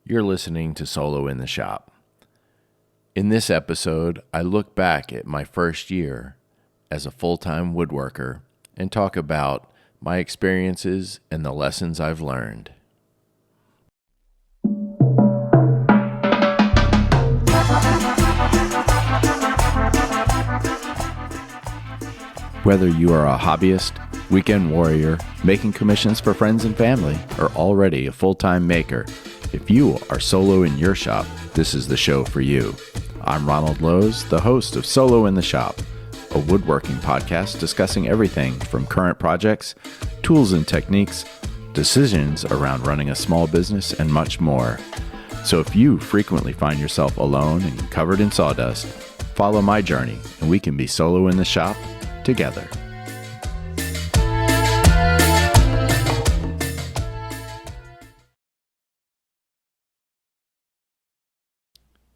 You're listening to Solo in the Shop. In this episode, I look back at my first year as a full-time woodworker and talk about my experiences and the lessons I've learned. Whether you are a hobbyist, weekend warrior, making commissions for friends and family, or already a full-time maker, if you are solo in your shop, this is the show for you. I'm Ronald Lowe's, the host of Solo in the Shop, a woodworking podcast discussing everything from current projects, tools and techniques, decisions around running a small business, and much more. So if you frequently find yourself alone and covered in sawdust, follow my journey and we can be solo in the shop together.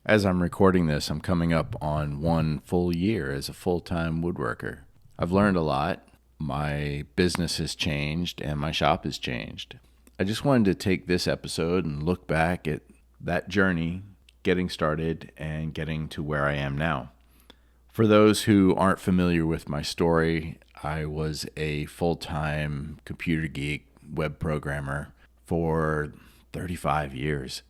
As I'm recording this, I'm coming up on 1 full year as a full-time woodworker. I've learned a lot. My business has changed and my shop has changed. I just wanted to take this episode and look back at that journey, getting started and getting to where I am now. For those who aren't familiar with my story, I was a full-time computer geek web programmer for 35 years.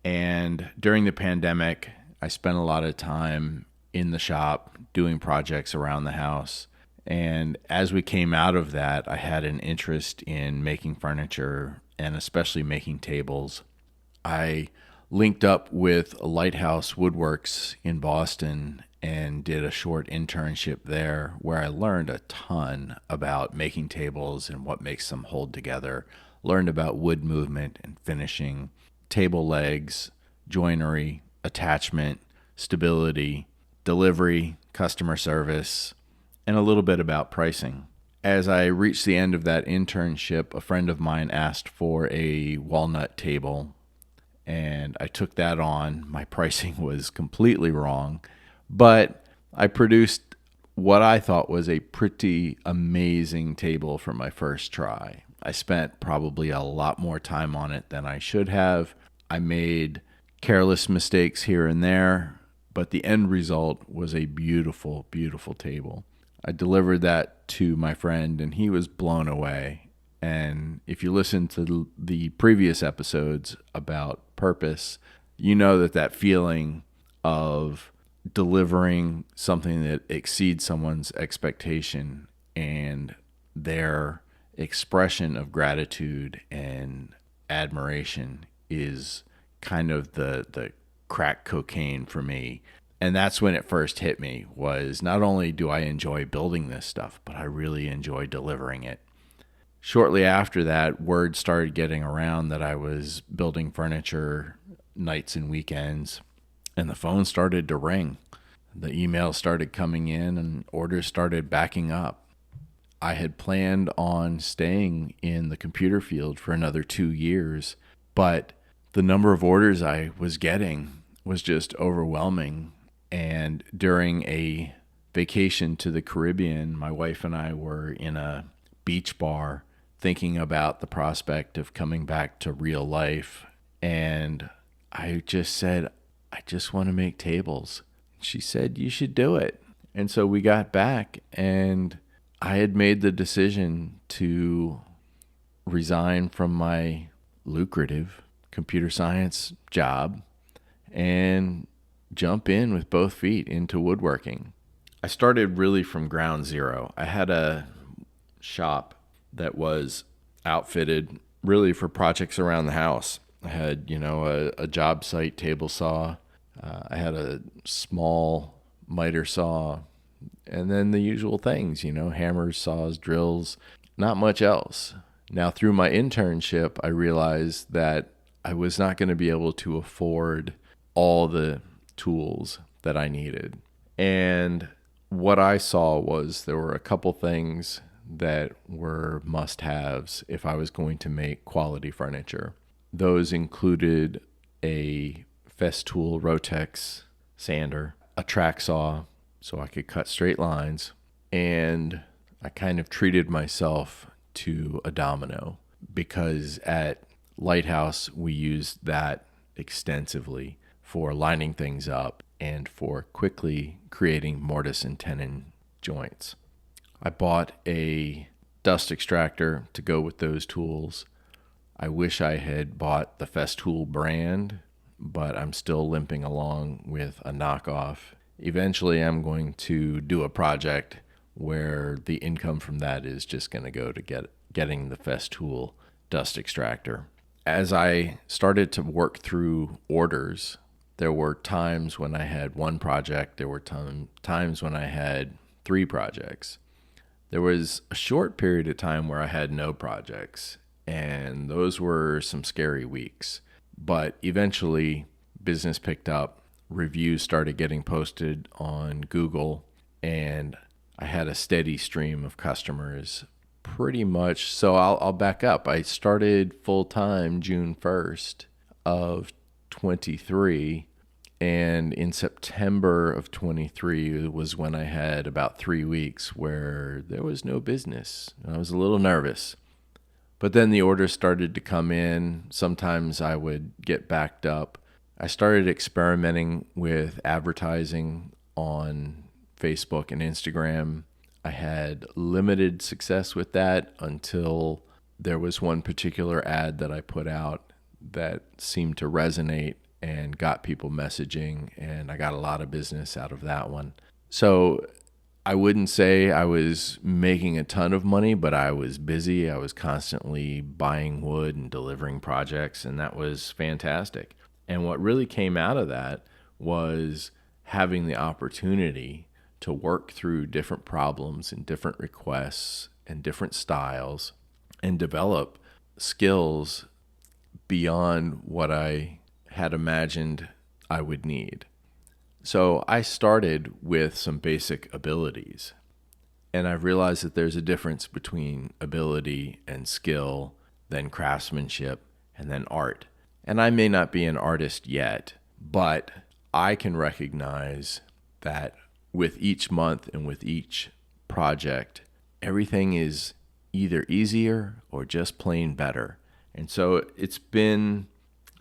And during the pandemic, I spent a lot of time in the shop doing projects around the house. And as we came out of that, I had an interest in making furniture and especially making tables. I linked up with Lighthouse Woodworks in Boston and did a short internship there where I learned a ton about making tables and what makes them hold together, learned about wood movement and finishing, table legs, joinery, attachment, stability, delivery, customer service, and a little bit about pricing. As I reached the end of that internship, a friend of mine asked for a walnut table, and I took that on. My pricing was completely wrong, but I produced what I thought was a pretty amazing table for my first try. I spent probably a lot more time on it than I should have. I made careless mistakes here and there, but the end result was a beautiful, beautiful table. I delivered that to my friend and he was blown away. And if you listen to the previous episodes about purpose, you know that feeling of delivering something that exceeds someone's expectation and their expression of gratitude and admiration is kind of the crack cocaine for me. And that's when it first hit me, was not only do I enjoy building this stuff, but I really enjoy delivering it. Shortly after that, word started getting around that I was building furniture nights and weekends, and the phone started to ring. The emails started coming in and orders started backing up. I had planned on staying in the computer field for another 2 years, but the number of orders I was getting was just overwhelming. And during a vacation to the Caribbean, my wife and I were in a beach bar thinking about the prospect of coming back to real life. And I just said, I just want to make tables. She said, you should do it. And so we got back and I had made the decision to resign from my lucrative computer science job and jump in with both feet into woodworking. I started really from ground zero. I had a shop that was outfitted really for projects around the house. I had, a job site table saw. I had a small miter saw, and then the usual things, hammers, saws, drills, not much else. Now, through my internship, I realized that I was not going to be able to afford all the tools that I needed. And what I saw was there were a couple things that were must-haves if I was going to make quality furniture. Those included a Festool Rotex sander, a track saw so I could cut straight lines, and I kind of treated myself to a domino because at Lighthouse we used that extensively for lining things up and for quickly creating mortise and tenon joints. I bought a dust extractor to go with those tools. I wish I had bought the Festool brand, but I'm still limping along with a knockoff. Eventually, I'm going to do a project where the income from that is just going to go to getting the Festool dust extractor. As I started to work through orders, there were times when I had one project. There were times when I had 3 projects. There was a short period of time where I had no projects, and those were some scary weeks. But eventually, business picked up, reviews started getting posted on Google, and I had a steady stream of customers pretty much. So I'll back up. I started full-time June 1st of 23, and in September of 23 was when I had about 3 weeks where there was no business. I was a little nervous. But then the orders started to come in. Sometimes I would get backed up. I started experimenting with advertising on Facebook and Instagram. I had limited success with that until there was one particular ad that I put out that seemed to resonate and got people messaging, and I got a lot of business out of that one. So I wouldn't say I was making a ton of money, but I was busy. I was constantly buying wood and delivering projects, and that was fantastic. And what really came out of that was having the opportunity to work through different problems and different requests and different styles and develop skills beyond what I had imagined I would need. So I started with some basic abilities, and I've realized that there's a difference between ability and skill, then craftsmanship, and then art. And I may not be an artist yet, but I can recognize that with each month and with each project, everything is either easier or just plain better. And so it's been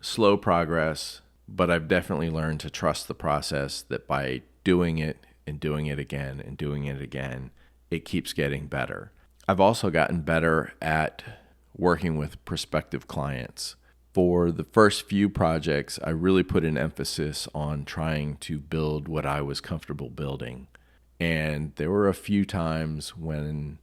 slow progress, but I've definitely learned to trust the process, that by doing it and doing it again and doing it again, it keeps getting better. I've also gotten better at working with prospective clients. For the first few projects, I really put an emphasis on trying to build what I was comfortable building. And there were a few times when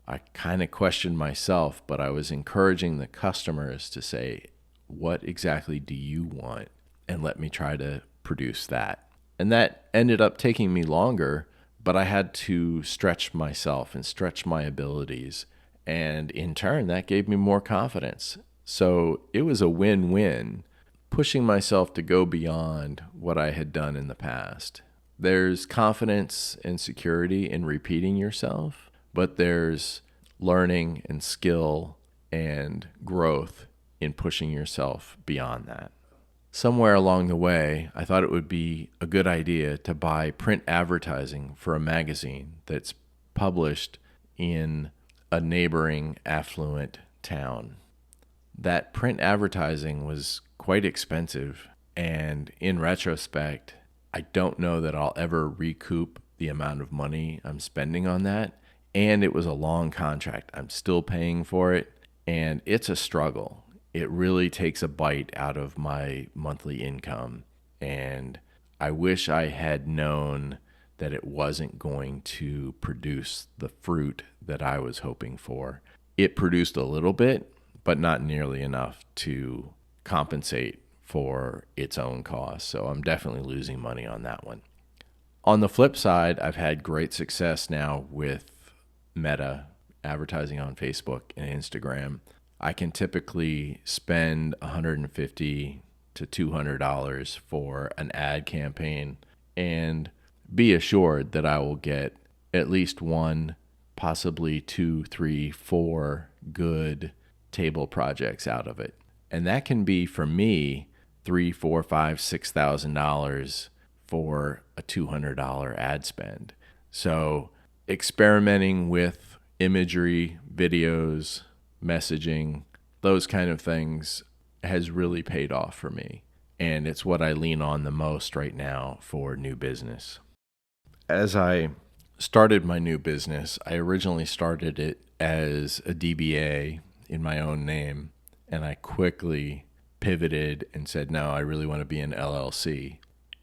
I kind of questioned myself, but I was encouraging the customers to say, what exactly do you want? And let me try to produce that. And that ended up taking me longer, but I had to stretch myself and stretch my abilities. And in turn, that gave me more confidence. So it was a win-win, pushing myself to go beyond what I had done in the past. There's confidence and security in repeating yourself, but there's learning and skill and growth in pushing yourself beyond that. Somewhere along the way, I thought it would be a good idea to buy print advertising for a magazine that's published in a neighboring affluent town. That print advertising was quite expensive, and in retrospect, I don't know that I'll ever recoup the amount of money I'm spending on that. And it was a long contract. I'm still paying for it, and it's a struggle. It really takes a bite out of my monthly income, and I wish I had known that it wasn't going to produce the fruit that I was hoping for. It produced a little bit, but not nearly enough to compensate for its own costs. So I'm definitely losing money on that one. On the flip side, I've had great success now with Meta, advertising on Facebook and Instagram. I can typically spend $150 to $200 for an ad campaign and be assured that I will get at least one, possibly 2, 3, 4 good table projects out of it. And that can be, for me, $3, $4, $5, $6,000 for a $200 ad spend. So experimenting with imagery, videos, messaging, those kind of things has really paid off for me. and it's what I lean on the most right now for new business. As I started my new business, I originally started it as a DBA in my own name, and I quickly pivoted and said, no, I really want to be an LLC.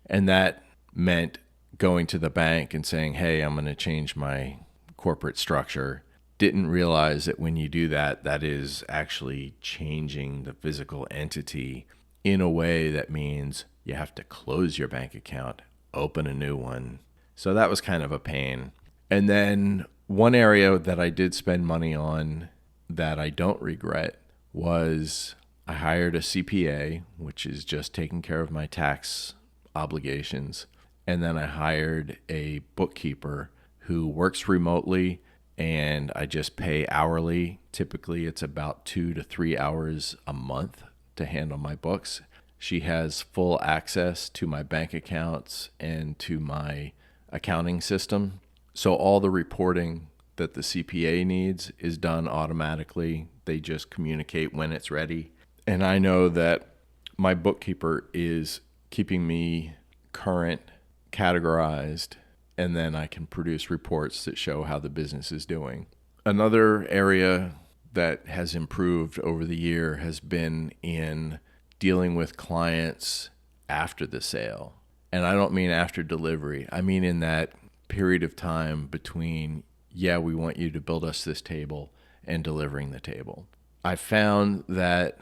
And that meant going to the bank and saying, hey, I'm going to change my corporate structure. Didn't realize that when you do that, that is actually changing the physical entity in a way that means you have to close your bank account, open a new one. So that was kind of a pain. And then one area that I did spend money on that I don't regret was I hired a CPA, which is just taking care of my tax obligations. And then I hired a bookkeeper who works remotely, and I just pay hourly. Typically, it's about 2 to 3 hours a month to handle my books. She has full access to my bank accounts and to my accounting system. So all the reporting that the CPA needs is done automatically. They just communicate when it's ready. And I know that my bookkeeper is keeping me current, categorized, and then I can produce reports that show how the business is doing. Another area that has improved over the year has been in dealing with clients after the sale. And I don't mean after delivery. I mean in that period of time between, yeah, we want you to build us this table, and delivering the table. I found that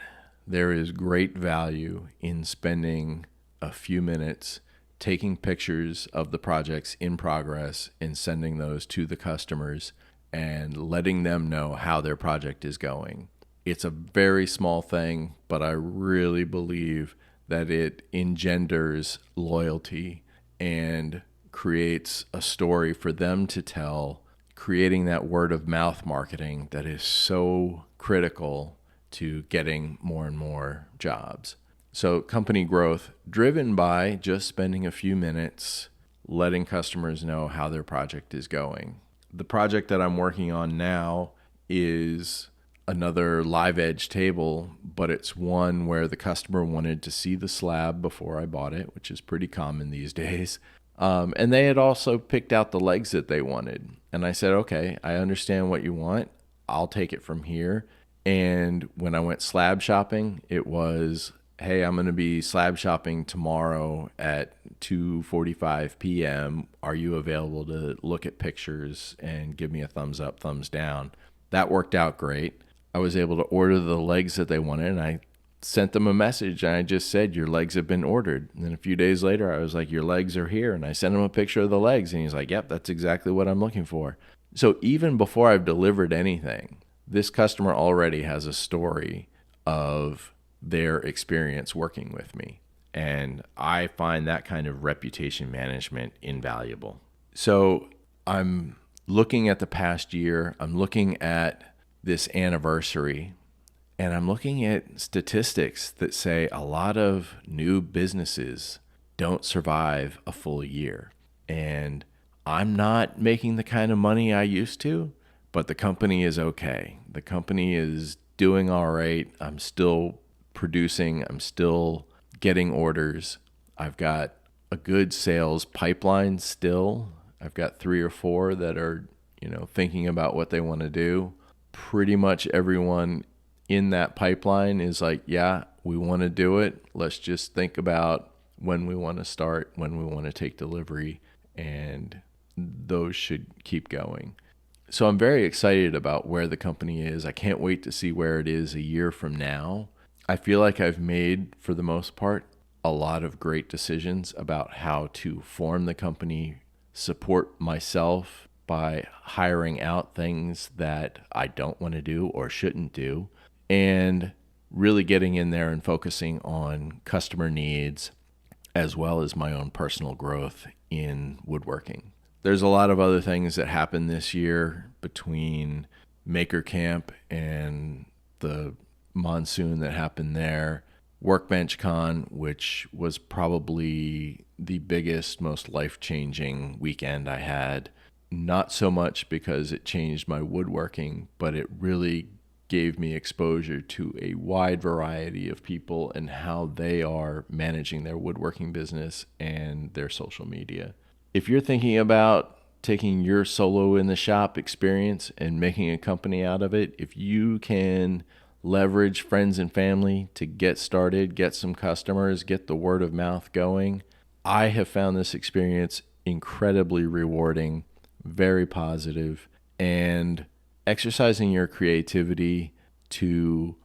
there is great value in spending a few minutes taking pictures of the projects in progress and sending those to the customers and letting them know how their project is going. It's a very small thing, but I really believe that it engenders loyalty and creates a story for them to tell, creating that word of mouth marketing that is so critical to getting more and more jobs. So company growth driven by just spending a few minutes letting customers know how their project is going. The project that I'm working on now is another live edge table, but it's one where the customer wanted to see the slab before I bought it, which is pretty common these days. And they had also picked out the legs that they wanted. And I said, okay, I understand what you want. I'll take it from here. And when I went slab shopping, it was, hey, I'm going to be slab shopping tomorrow at 2:45 p.m. Are you available to look at pictures and give me a thumbs up, thumbs down? That worked out great. I was able to order the legs that they wanted, and I sent them a message, and I just said, your legs have been ordered. And then a few days later, I was like, your legs are here. And I sent him a picture of the legs, and he's like, yep, that's exactly what I'm looking for. So even before I've delivered anything, this customer already has a story of their experience working with me. And I find that kind of reputation management invaluable. So I'm looking at the past year, I'm looking at this anniversary, and I'm looking at statistics that say a lot of new businesses don't survive a full year. And I'm not making the kind of money I used to, but the company is okay. The company is doing all right. I'm still producing. I'm still getting orders. I've got a good sales pipeline still. I've got 3 or 4 that are, thinking about what they want to do. Pretty much everyone in that pipeline is like, yeah, we want to do it. Let's just think about when we want to start, when we want to take delivery, and those should keep going. So I'm very excited about where the company is. I can't wait to see where it is a year from now. I feel like I've made, for the most part, a lot of great decisions about how to form the company, support myself by hiring out things that I don't want to do or shouldn't do, and really getting in there and focusing on customer needs as well as my own personal growth in woodworking. There's a lot of other things that happened this year between Maker Camp and the monsoon that happened there. Workbench Con, which was probably the biggest, most life-changing weekend I had. Not so much because it changed my woodworking, but it really gave me exposure to a wide variety of people and how they are managing their woodworking business and their social media. If you're thinking about taking your solo in the shop experience and making a company out of it, if you can leverage friends and family to get started, get some customers, get the word of mouth going, I have found this experience incredibly rewarding, very positive, and exercising your creativity to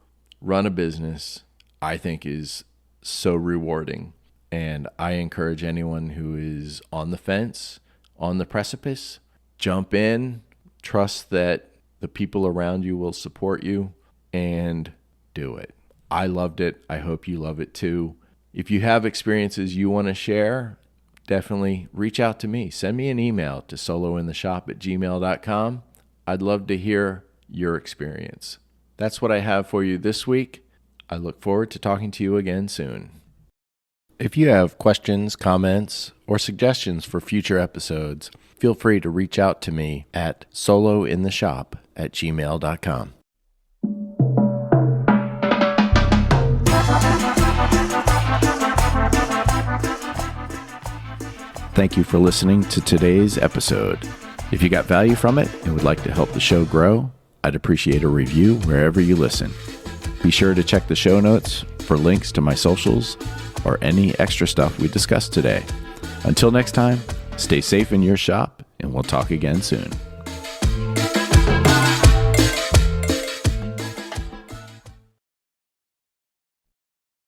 run a business, I think, is so rewarding. And I encourage anyone who is on the fence, on the precipice, jump in, trust that the people around you will support you, and do it. I loved it. I hope you love it too. If you have experiences you want to share, definitely reach out to me. Send me an email to solointheshop@gmail.com. I'd love to hear your experience. That's what I have for you this week. I look forward to talking to you again soon. If you have questions, comments, or suggestions for future episodes, feel free to reach out to me at solointheshop@gmail.com. Thank you for listening to today's episode. If you got value from it and would like to help the show grow, I'd appreciate a review wherever you listen. Be sure to check the show notes for links to my socials or any extra stuff we discussed today. Until next time, stay safe in your shop, and we'll talk again soon.